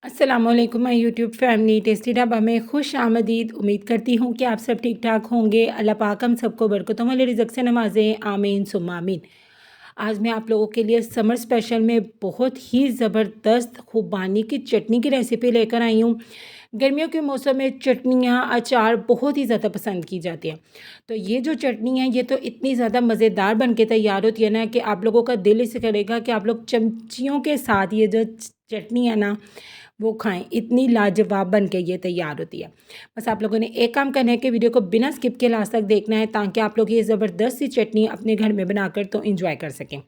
अस्सलामुअलैकुम my YouTube family tasty dhaba में खुश आमदीद। उम्मीद करती हूँ कि आप सब ठीक ठाक होंगे। अल्लाह पाक हम सबको बरकतों वाले रिज़्क़ से नवाज़ें, आमीन सुम्मा आमीन। आज मैं आप लोगों के लिए समर स्पेशल में बहुत ही ज़बरदस्त खुबानी की चटनी की रेसिपी लेकर आई हूँ। गर्मियों के मौसम में चटनियाँ, अचार बहुत ही ज़्यादा पसंद की जाती हैं। तो ये जो चटनी है ये तो इतनी ज़्यादा मज़ेदार बन के तैयार होती है ना कि आप लोगों का दिल इसे करेगा कि आप लोग चमचियों के साथ ये जो चटनी है ना वो खाएँ, इतनी लाजवाब बन के ये तैयार होती है। बस आप लोगों ने एक काम करना है कि वीडियो को बिना स्किप के लास्ट तक देखना है ताकि आप लोग ये ज़बरदस्त सी चटनी अपने घर में बनाकर तो एंजॉय कर सकें।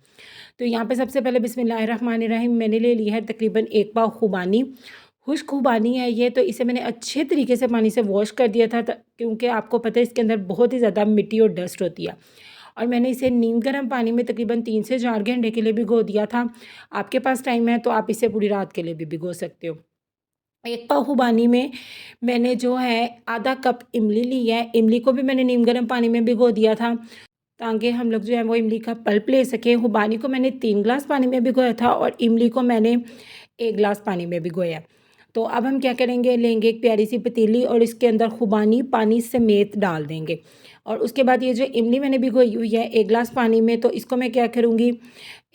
तो यहाँ पे सबसे पहले बिस्मिल्लाहिर्रहमानिर्रहीम मैंने ले ली है तकरीबन 1 पाव खुबानी। खुश्क खुबानी है ये, तो इसे मैंने अच्छे तरीके से पानी से वॉश कर दिया था क्योंकि आपको पता है इसके अंदर बहुत ही ज़्यादा मिट्टी और डस्ट होती है। और मैंने इसे नीम गर्म पानी में तकरीबन 3 से 4 घंटे के लिए भिगो दिया था। आपके पास टाइम है तो आप इसे पूरी रात के लिए भी भिगो सकते हो। 1 पाव खुबानी में मैंने जो है आधा कप इमली ली है। इमली को भी मैंने नीम गर्म पानी में भिगो दिया था ताकि हम लोग जो है वो इमली का पल्प ले सकें। खुबानी को मैंने 3 ग्लास पानी में भिगोया था और इमली को मैंने 1 ग्लास पानी में भिगोया। तो अब हम क्या करेंगे, लेंगे एक प्यारी सी पतीली और इसके अंदर खुबानी पानी समेत डाल देंगे। और उसके बाद ये जो इमली मैंने भिगोई हुई है 1 ग्लास पानी में, तो इसको मैं क्या करूँगी,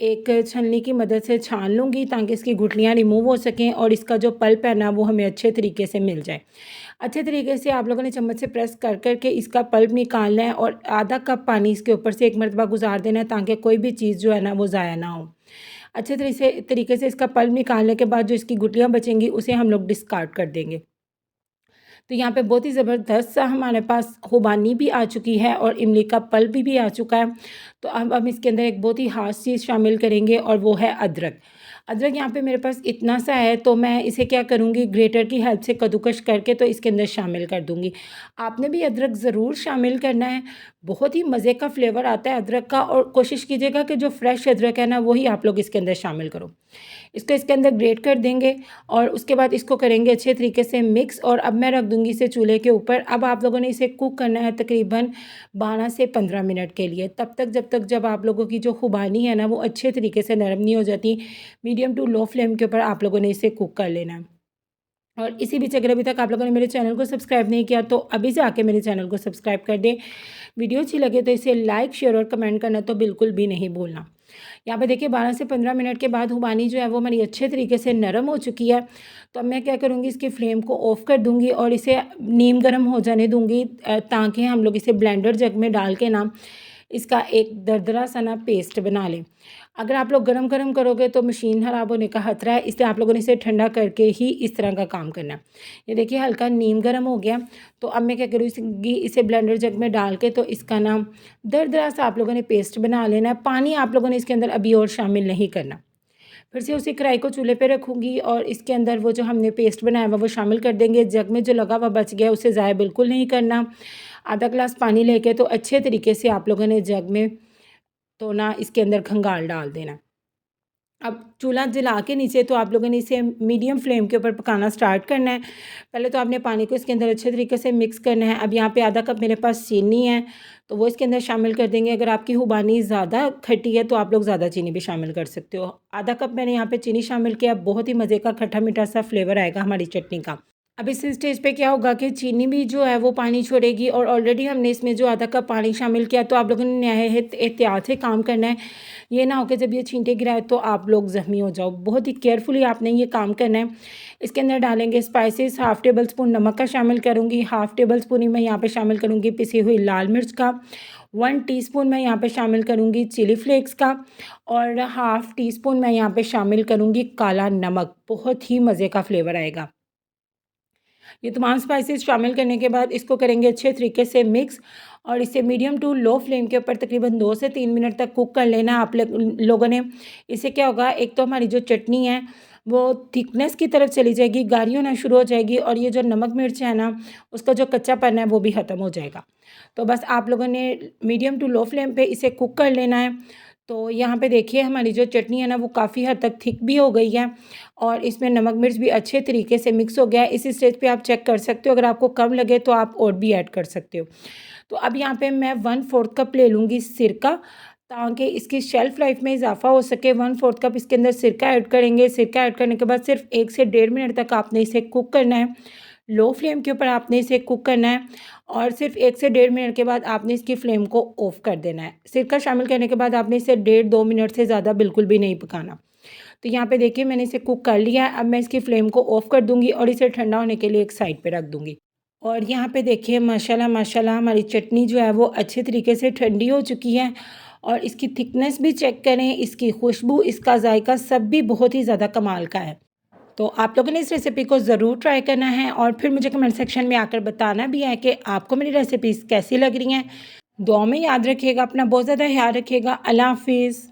एक छलनी की मदद से छान लूँगी ताकि इसकी गुठलियाँ रिमूव हो सकें और इसका जो पल्प है ना वो हमें अच्छे तरीके से मिल जाए। अच्छे तरीके से आप लोगों ने चम्मच से प्रेस कर कर के इसका पल्प निकालना है और आधा कप पानी इसके ऊपर से एक मरतबा गुजार देना है ताकि कोई भी चीज़ जो है ना वो ज़ाया ना हो। अच्छे तरीके से इसका पल्प निकालने के बाद जो इसकी गुठलियाँ बचेंगी उसे हम लोग डिस्कार्ड कर देंगे। तो यहाँ पे बहुत ही ज़बरदस्त सा हमारे पास खुबानी भी आ चुकी है और इमली का पल्प भी आ चुका है। तो अब हम इसके अंदर एक बहुत ही ख़ास चीज़ शामिल करेंगे और वो है अदरक। अदरक यहाँ पे मेरे पास इतना सा है तो मैं इसे क्या करूँगी, ग्रेटर की हेल्प से कद्दूकस करके तो इसके अंदर शामिल कर दूँगी। आपने भी अदरक ज़रूर शामिल करना है, बहुत ही मज़े का फ्लेवर आता है अदरक का और कोशिश कीजिएगा कि जो फ्रेश अदरक है ना वही आप लोग इसके अंदर शामिल करो। इसको इसके अंदर ग्रेट कर देंगे और उसके बाद इसको करेंगे अच्छे तरीके से मिक्स और अब मैं रख दूँगी इसे चूल्हे के ऊपर। अब आप लोगों ने इसे कुक करना है तकरीबन 12 से 15 मिनट के लिए, तब तक जब आप लोगों की जो खुबानी है ना वो अच्छे तरीके से नरम नहीं हो जाती। मीडियम टू लो फ्लेम के ऊपर आप लोगों ने इसे कुक कर लेना है। और इसी बीच अगर अभी तक आप लोगों ने मेरे चैनल को सब्सक्राइब नहीं किया तो अभी से आके मेरे चैनल को सब्सक्राइब कर दें। वीडियो अच्छी लगे तो इसे लाइक, शेयर और कमेंट करना तो बिल्कुल भी नहीं भूलना। यहाँ पे देखिए 12 से 15 मिनट के बाद खुबानी जो है वो हमारी अच्छे तरीके से नरम हो चुकी है। तो अब मैं क्या करूँगी, इसकी फ्लेम को ऑफ़ कर दूँगी और इसे नीम गर्म हो जाने दूँगी ताकि हम लोग इसे ब्लेंडर जग में डाल के ना इसका एक दरदरा सा ना पेस्ट बना लें। अगर आप लोग गरम-गरम करोगे तो मशीन ख़राब होने का खतरा है, इसलिए आप लोगों ने इसे ठंडा करके ही इस तरह का काम करना है। ये देखिए हल्का नीम गर्म हो गया, तो अब मैं क्या करूँगी, इसे ब्लेंडर जग में डाल के तो इसका ना दरदरा सा आप लोगों ने पेस्ट बना लेना है। पानी आप लोगों ने इसके अंदर अभी और शामिल नहीं करना। फिर से उसी कढ़ाई को चूल्हे पे रखूँगी और इसके अंदर वो जो हमने पेस्ट बनाया हुआ वो शामिल कर देंगे। जग में जो लगा हुआ बच गया उसे ज़ाया बिल्कुल नहीं करना। आधा ग्लास पानी लेके तो अच्छे तरीके से आप लोगों ने जग में तो ना इसके अंदर खंगाल डाल देना। अब चूल्हा जला के नीचे तो आप लोगों ने इसे मीडियम फ्लेम के ऊपर पकाना स्टार्ट करना है। पहले तो आपने पानी को इसके अंदर अच्छे तरीके से मिक्स करना है। अब यहाँ पे आधा कप मेरे पास चीनी है, तो वो इसके अंदर शामिल कर देंगे। अगर आपकी खुबानी ज़्यादा खट्टी है तो आप लोग ज़्यादा चीनी भी शामिल कर सकते हो। आधा कप मैंने यहाँ पे चीनी शामिल किया, बहुत ही मज़े का खट्टा मीठा सा फ्लेवर आएगा हमारी चटनी का। अब इस स्टेज पे क्या होगा कि चीनी भी जो है वो पानी छोड़ेगी और ऑलरेडी हमने इसमें जो आधा कप पानी शामिल किया, तो आप लोगों ने नहायत एहतियात से काम करना है। ये ना हो कि जब ये छींटे गिराए तो आप लोग ज़ख्मी हो जाओ। बहुत ही केयरफुली आपने ये काम करना है। इसके अंदर डालेंगे स्पाइसेस, हाफ़ टेबल स्पून नमक का शामिल करूँगी, हाफ़ टेबल स्पून ही मैं यहाँ पे शामिल करूँगी पिसी हुई लाल मिर्च का, 1 टीस्पून मैं यहाँ पे शामिल करूँगी चिली फ्लेक्स का और हाफ़ टी स्पून मैं यहाँ पे शामिल करूँगी काला नमक। बहुत ही मज़े का फ्लेवर आएगा। ये तमाम स्पाइसेस शामिल करने के बाद इसको करेंगे अच्छे तरीके से मिक्स और इसे मीडियम टू लो फ्लेम के ऊपर तकरीबन 2 से 3 मिनट तक कुक कर लेना आप लोगों ने। इससे क्या होगा, एक तो हमारी जो चटनी है वो थिकनेस की तरफ चली जाएगी, गाढ़ी होना शुरू हो जाएगी और ये जो नमक मिर्च है ना उसका जो कच्चापन है वो भी ख़त्म हो जाएगा। तो बस आप लोगों ने मीडियम टू लो फ्लेम पे इसे कुक कर लेना है। तो यहाँ पे देखिए हमारी जो चटनी है ना वो काफ़ी हद तक थिक भी हो गई है और इसमें नमक मिर्च भी अच्छे तरीके से मिक्स हो गया है। इस स्टेज पे आप चेक कर सकते हो, अगर आपको कम लगे तो आप और भी ऐड कर सकते हो। तो अब यहाँ पे मैं 1/4 कप ले लूँगी सिरका, ताकि इसकी शेल्फ़ लाइफ़ में इज़ाफ़ा हो सके। 1/4 कप इसके अंदर सिरका ऐड करेंगे। सिरका ऐड करने के बाद सिर्फ़ 1 से डेढ़ मिनट तक आपने इसे कुक करना है। लो फ्लेम के ऊपर आपने इसे कुक करना है और सिर्फ़ 1 से डेढ़ मिनट के बाद आपने इसकी फ्लेम को ऑफ़ कर देना है। सिरका शामिल करने के बाद आपने इसे डेढ़ 2 मिनट से ज़्यादा बिल्कुल भी नहीं पकाना। तो यहाँ पे देखिए मैंने इसे कुक कर लिया है। अब मैं इसकी फ्लेम को ऑफ़ कर दूँगी और इसे ठंडा होने के लिए एक साइड पे रख दूँगी। और यहाँ पे देखिए माशाल्लाह माशाल्लाह हमारी चटनी जो है वो अच्छे तरीके से ठंडी हो चुकी है और इसकी थिकनेस भी चेक करें, इसकी खुशबू, इसका जायका सब भी बहुत ही ज़्यादा कमाल का है। तो आप लोगों ने इस रेसिपी को ज़रूर ट्राई करना है और फिर मुझे कमेंट सेक्शन में आकर बताना भी है कि आपको मेरी रेसिपीज़ कैसी लग रही हैं। दुआ में याद रखिएगा, अपना बहुत ज़्यादा ख्याल रखिएगा। अल्लाह हाफ़िज़।